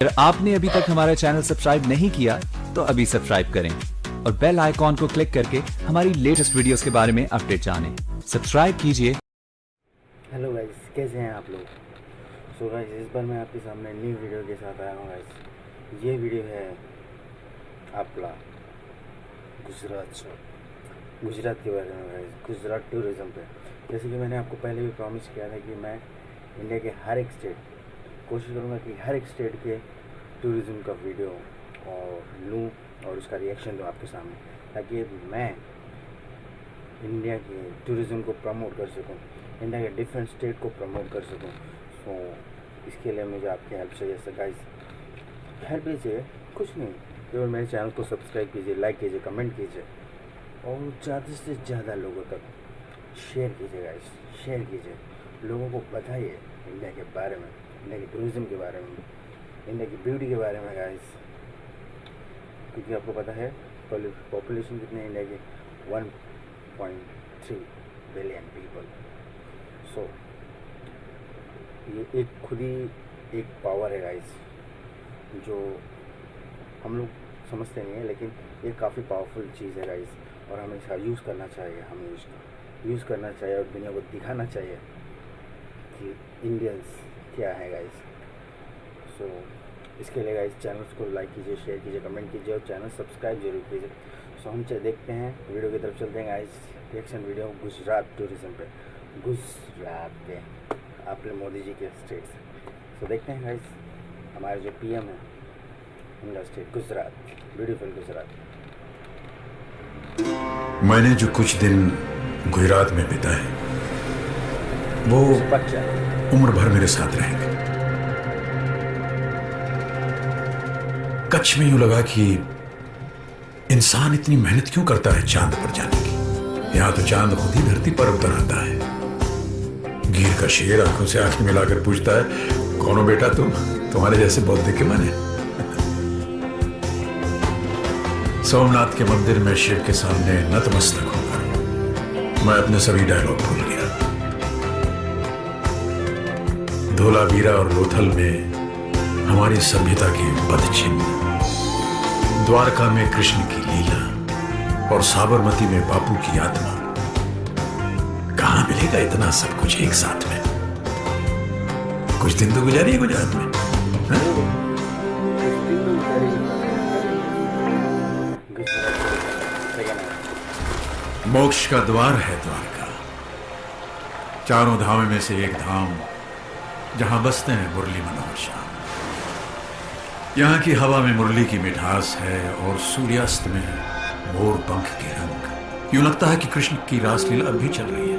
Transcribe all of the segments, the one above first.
अगर आपने अभी तक हमारा चैनल सब्सक्राइब नहीं किया तो अभी सब्सक्राइब करें और बेल आइकॉन को क्लिक करके हमारी लेटेस्ट वीडियोस के बारे में अपडेट जानें। सब्सक्राइब कीजिए। हेलो गाइस, कैसे हैं आप लोग। सो गाइस, इस बार मैं आपके सामने न्यू वीडियो के साथ आया हूँ गाइस। ये वीडियो है आपका गुजरात के बारे में गाइस, गुजरात टूरिज़्म पे। जैसे कि मैंने आपको पहले भी प्रॉमिस किया था कि मैं इंडिया के हर एक स्टेट कोशिश करूँगा कि हर एक स्टेट के टूरिज़्म का वीडियो और लूँ और उसका रिएक्शन दूँ आपके सामने, ताकि मैं इंडिया के टूरिज़्म को प्रमोट कर सकूँ, इंडिया के डिफरेंट स्टेट को प्रमोट कर सकूँ। सो इसके लिए मुझे आपकी हेल्प चाहिए। सर गाइस, हेल्प चाहिए, कुछ नहीं, केवल मेरे चैनल को सब्सक्राइब कीजिए, लाइक कीजिए, कमेंट कीजिए और ज़्यादा से ज़्यादा लोगों तक शेयर कीजिए गाइस, शेयर कीजिए। लोगों को बताइए इंडिया के बारे में, इंडिया के टूरिज़्म के बारे में, इंडिया की ब्यूटी के बारे में गाइस। क्योंकि आपको पता है पॉपुलेशन कितनी है इंडिया की, 1.3 बिलियन पीपल। सो ये एक खुद ही एक पावर है गाइस, जो हम लोग समझते नहीं है, लेकिन ये काफ़ी पावरफुल चीज़ है गाइस। और हमें इसका यूज़ करना चाहिए, हमें इसका यूज़ करना चाहिए और दुनिया को दिखाना चाहिए कि इंडियंस क्या है गाइस। सो इसके लिए गाइस चैनल्स को लाइक कीजिए, शेयर कीजिए, कमेंट कीजिए और चैनल सब्सक्राइब जरूर कीजिए। सो हम देखते हैं वीडियो की तरफ चलते हैं guys. Reaction video Gujarat tourism पे, गुजरात पे अपने मोदी जी के स्टेट से। सो देखते हैं गाइस, हमारे जो पीएम है उनका स्टेट गुजरात, ब्यूटीफुल गुजरात। मैंने जो कुछ दिन गुजरात में बिताए वो उम्र भर मेरे साथ रहेंगे। कच्छ में यूं लगा कि इंसान इतनी मेहनत क्यों करता है चांद पर जाने की। यहां तो चांद खुद ही धरती पर उतर आता है। गिर का शेर आंखों से आंखें मिलाकर पूछता है, कौन हो बेटा तुम, तुम्हारे जैसे बहुत देखे मैंने। सोमनाथ के मंदिर में शिव के सामने नतमस्तक होकर मैं अपने सभी डायलॉग भूल गया। धोलावीरा और लोथल में हमारी सभ्यता के पदचिन्ह, द्वारका में कृष्ण की लीला और साबरमती में बापू की आत्मा। कहां मिलेगा इतना सब कुछ एक साथ में। कुछ दिन तो गुजारिए गुजरात में, है? मोक्ष का द्वार है द्वारका, चारों धामों में से एक धाम जहां बसते हैं मुरली मनोहर श्याम। यहाँ की हवा में मुरली की मिठास है और सूर्यास्त में मोर पंख के रंग। यूं लगता है कि कृष्ण की रासलीला अब भी चल रही है,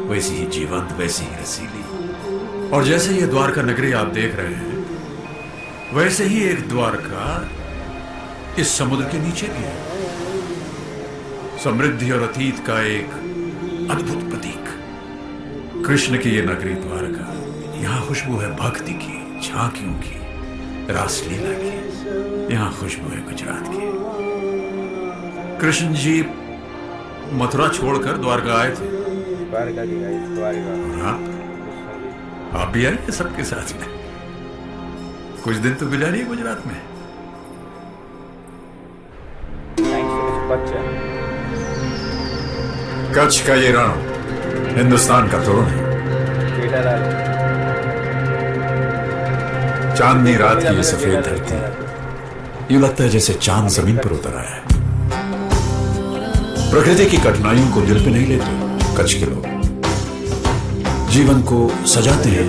वैसी ही जीवंत, वैसी ही रसीली। और जैसे ये द्वारका नगरी आप देख रहे हैं, वैसे ही एक द्वारका इस समुद्र के नीचे भी है। समृद्धि और अतीत का एक अद्भुत प्रतीक कृष्ण की ये नगरी द्वारका। यहाँ खुशबू है भक्ति की, झांकियों की, रासलीला की। यहाँ खुशबू है गुजरात की। कृष्ण जी मथुरा छोड़कर द्वारका आए थे। द्वारका की गाइस, द्वारका। हाँ, आप भी आइए सबके साथ में, कुछ दिन तो गुजारिए गुजरात में। कच्छ का ये रण हिंदुस्तान का तोरण है। चांदनी रात की ये सफेद धरती, यूं लगता है जैसे चांद जमीन पर उतर आया है। प्रकृति की कठिनाइयों को दिल पे नहीं लेते कच्छ के लोग। जीवन को सजाते हैं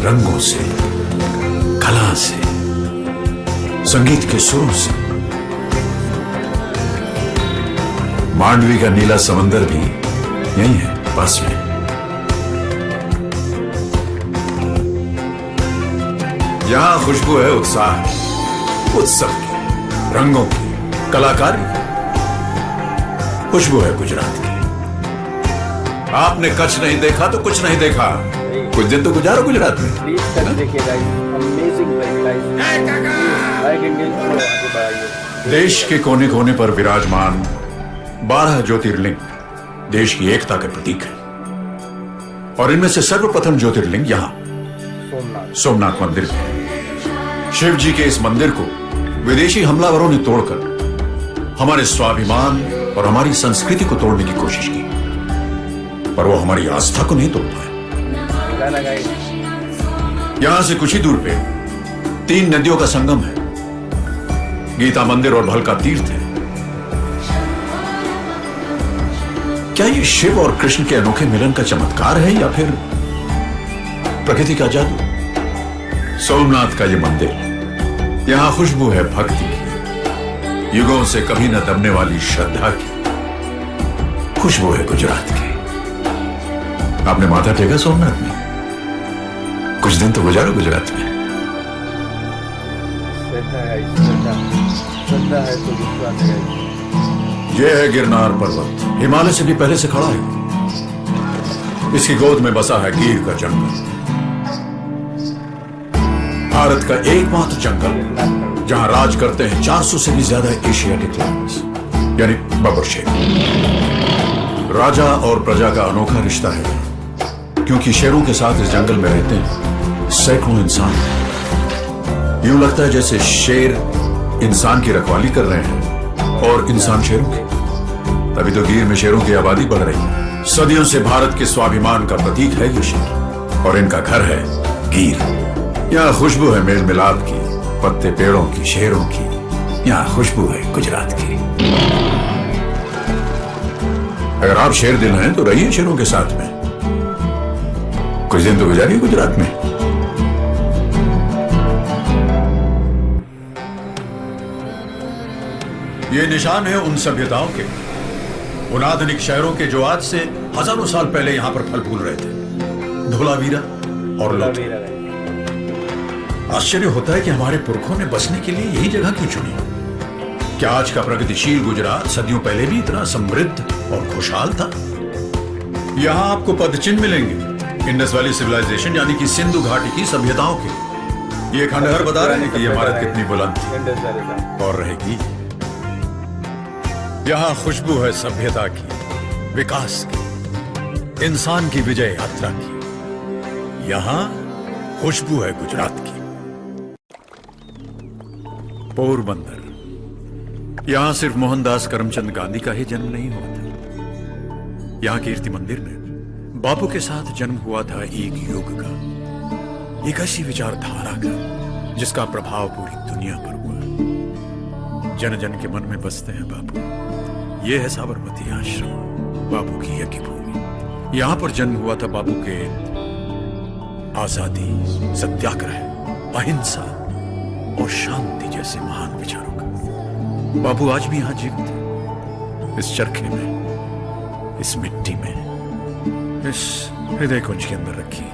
रंगों से, कला से, संगीत के सुरों से। मांडवी का नीला समंदर भी यही है पास में। यहां खुशबू है उत्साह की, उत्सव की, रंगों की, कलाकारी की। खुशबू है गुजरात की। आपने कच्छ नहीं देखा तो कुछ नहीं देखा। कुछ दिन तो गुजारो गुजरात में। देश के कोने कोने पर विराजमान 12 ज्योतिर्लिंग देश की एकता के प्रतीक है। और इनमें से सर्वप्रथम ज्योतिर्लिंग यहां सोमनाथ मंदिर में शिव जी के इस मंदिर को विदेशी हमलावरों ने तोड़कर हमारे स्वाभिमान और हमारी संस्कृति को तोड़ने की कोशिश की, पर वो हमारी आस्था को नहीं तोड़ पाए। गाना गाइए। यहां से कुछ ही दूर पे 3 नदियों का संगम है, गीता मंदिर और भलका तीर्थ है। क्या ये शिव और कृष्ण के अनोखे मिलन का चमत्कार है या फिर प्रकृति का जादू? सोमनाथ का ये मंदिर, यहां खुशबू है भक्ति की, युगों से कभी न दबने वाली श्रद्धा की। खुशबू है गुजरात की। आपने माथा टेका सोमनाथ में? कुछ दिन तो गुजारो गुजरात में। श्रद्धा है तो विश्वास है। यह है गिरनार पर्वत, हिमालय से भी पहले से खड़ा है। इसकी गोद में बसा है गिर का जंगल, भारत का एकमात्र जंगल जहां राज करते हैं 400 से भी ज्यादा एशियाटिक लायंस, यानी बब्बर शेर। राजा और प्रजा का अनोखा रिश्ता है, क्योंकि शेरों के साथ इस जंगल में रहते हैं सैकड़ों इंसान। यूं लगता है जैसे शेर इंसान की रखवाली कर रहे हैं और इंसान शेरों की। तभी तो गिर में शेरों की आबादी बढ़ रही है। सदियों से भारत के स्वाभिमान का प्रतीक है ये शेर, और इनका घर है गिर। यहाँ खुशबू है मेल मिलाप की, पत्ते पेड़ों की, शेरों की। यहाँ खुशबू है गुजरात की। अगर आप शेर दिल हैं तो रहिए शेरों के साथ में, कुछ दिन तो गुजारिए गुजरात में। ये निशान है उन सभ्यताओं के, उन आधुनिक शहरों के जो आज से हजारों साल पहले यहां पर फल फूल रहे थे। धोलावीरा और लोथल। आश्चर्य होता है कि हमारे पुरखों ने बसने के लिए यही जगह क्यों चुनी। क्या आज का प्रगतिशील गुजरात सदियों पहले भी इतना समृद्ध और खुशहाल था? यहां आपको पदचिन्ह मिलेंगे इंडस वैली सिविलाइजेशन, यानी कि सिंधु घाटी की सभ्यताओं के। ये खंडहर बता रहे हैं कि ये इमारत कितनी बुलंद थी और रहेगी। यहां खुशबू है सभ्यता की, विकास की, इंसान की विजय यात्रा की। यहां खुशबू है गुजरात की। पोरबंदर, यहां सिर्फ मोहनदास करमचंद गांधी का ही जन्म नहीं हुआ था। यहां कीर्ति मंदिर में बापू के साथ जन्म हुआ था एक युग का, एक ऐसी विचारधारा का जिसका प्रभाव पूरी दुनिया पर हुआ। जन जन के मन में बसते हैं बापू। यह है साबरमती आश्रम, बापू की यज्ञ भूमि। यहां पर जन्म हुआ था बापू के आजादी, सत्याग्रह, अहिंसा और शांति जैसे महान विचारों का। बापू आज भी यहां जीवित है, इस चरखे में, इस मिट्टी में, इस हृदय कुंज के अंदर रखी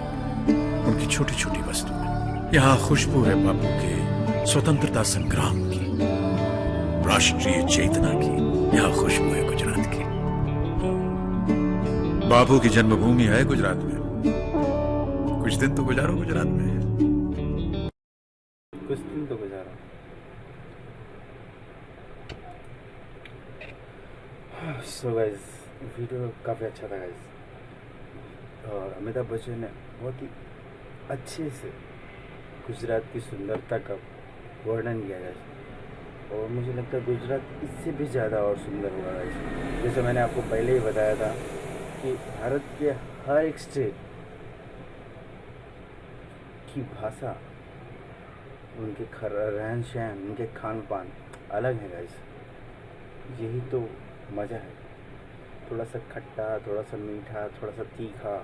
उनकी छोटी छोटी वस्तुएं। यहां खुशबू है बापू के स्वतंत्रता संग्राम की, राष्ट्रीय चेतना की। यहां खुशबू है गुजरात की। बापू की जन्मभूमि है गुजरात में। कुछ दिन तो गुजारो गुजरात में। कुछ दिन तो गुजारो। सो गाइस, वीडियो काफ़ी अच्छा था गाइस, और अमिताभ बच्चन ने बहुत ही अच्छे से गुजरात की सुंदरता का वर्णन किया गाइस। और मुझे लगता है गुजरात इससे भी ज़्यादा और सुंदर होगा गाइस। जैसे मैंने आपको पहले ही बताया था कि भारत के हर एक स्टेट की भाषा, उनके रहन सहन, उनके खान पान अलग है गाइस। यही तो मज़ा है। थोड़ा सा खट्टा, थोड़ा सा मीठा, थोड़ा सा तीखा,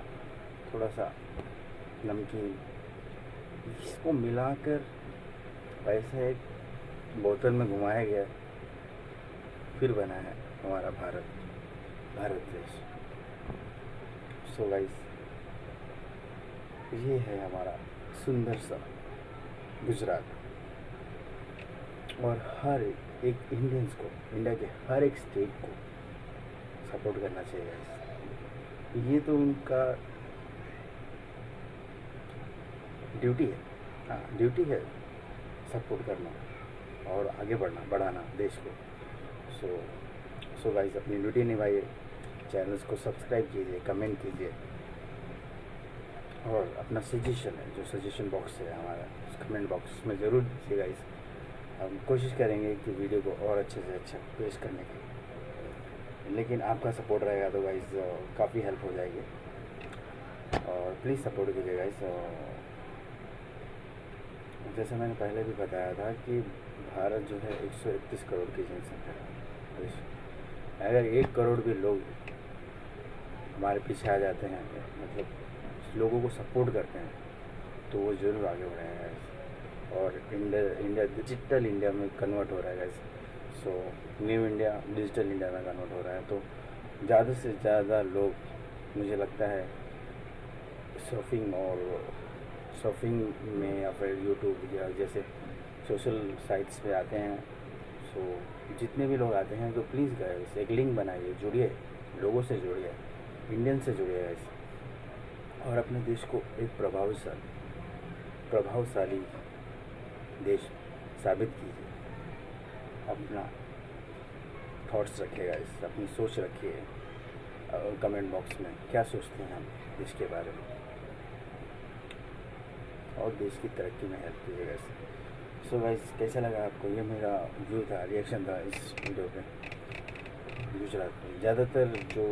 थोड़ा सा नमकीन, इसको मिलाकर ऐसा एक बोतल में घुमाया गया, फिर बना है हमारा भारत देश। सो गाइस, ये है हमारा सुंदर सा गुजरात, और हर एक इंडियंस को, इंडिया के हर एक स्टेट को सपोर्ट करना चाहिए गाइस। ये तो उनका ड्यूटी है। हाँ, ड्यूटी है सपोर्ट करना और आगे बढ़ाना देश को। सो गाइस, अपनी ड्यूटी निभाइए, चैनल्स को सब्सक्राइब कीजिए, कमेंट कीजिए, और अपना सजेशन है, जो सजेशन बॉक्स है हमारा, कमेंट बॉक्स में ज़रूर दीजिएगा। इस हम कोशिश करेंगे कि वीडियो को और अच्छे से अच्छा पेश करने की, लेकिन आपका सपोर्ट रहेगा तो गाइस काफ़ी हेल्प हो जाएगी। और प्लीज़ सपोर्ट कीजिए गाइस। जैसे मैंने पहले भी बताया था कि भारत जो है 131 करोड़ की जनसंख्या है। अगर 1 करोड़ भी लोग हमारे पीछे आ जाते हैं, मतलब लोगों को सपोर्ट करते हैं, तो वो ज़रूर आगे बढ़ेगा। और इंडिया डिजिटल इंडिया में कन्वर्ट हो रहा है guys. So new India digital India में कन्वर्ट हो रहा है, तो ज़्यादा से ज़्यादा लोग मुझे लगता है सर्फिंग में या फिर यूट्यूब या जैसे सोशल साइट्स पे आते हैं। सो जितने भी लोग आते हैं तो प्लीज़ गाइस एक लिंक बनाइए, जुड़िए, लोगों से जुड़िए, इंडियन से जुड़िए गाइस, और अपने देश को एक प्रभावशाली देश साबित कीजिए। अपना थॉट्स रखिए गाइस, अपनी सोच रखिए, और कमेंट बॉक्स में क्या सोचते हैं हम देश के बारे में, और देश की तरक्की में हेल्प कीजिएगा इसे। सो गाइस कैसा लगा आपको? ये मेरा व्यू था, रिएक्शन था इस वीडियो पे। गुजरात में ज़्यादातर जो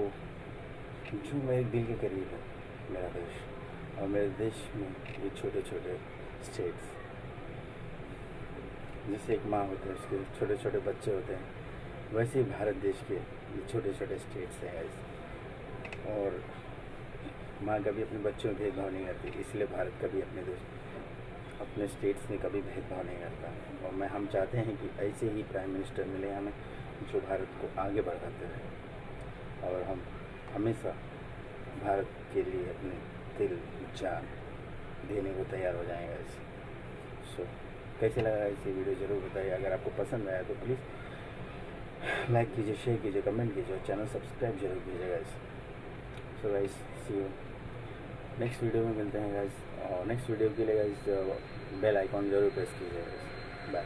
मेरे दिल के करीब है मेरा देश, और मेरे देश में ये छोटे छोटे स्टेट्स, जैसे एक माँ होते हैं उसके छोटे छोटे बच्चे होते हैं, वैसे ही भारत देश के ये छोटे छोटे स्टेट्स हैं गाइस। और माँ कभी अपने बच्चों में भेदभाव नहीं करती, इसलिए भारत कभी अपने स्टेट्स में कभी भेदभाव नहीं करता। और हम चाहते हैं कि ऐसे ही प्राइम मिनिस्टर मिले हमें, जो भारत को आगे बढ़ाते रहे, और हम हमेशा भारत के लिए अपने दिल जान देने को तैयार हो जाएंगे ऐसे। सो कैसे लगा ऐसी वीडियो ज़रूर बताइए। अगर आपको पसंद आया तो प्लीज़ लाइक कीजिए, शेयर कीजिए, कमेंट कीजिए, और चैनल सब्सक्राइब जरूर कीजिएगा इसे। So guys see you next video में मिलते हैं गाइस। और नेक्स्ट वीडियो के लिए गाइस बेल आइकॉन ज़रूर प्रेस कीजिएगा। बाय।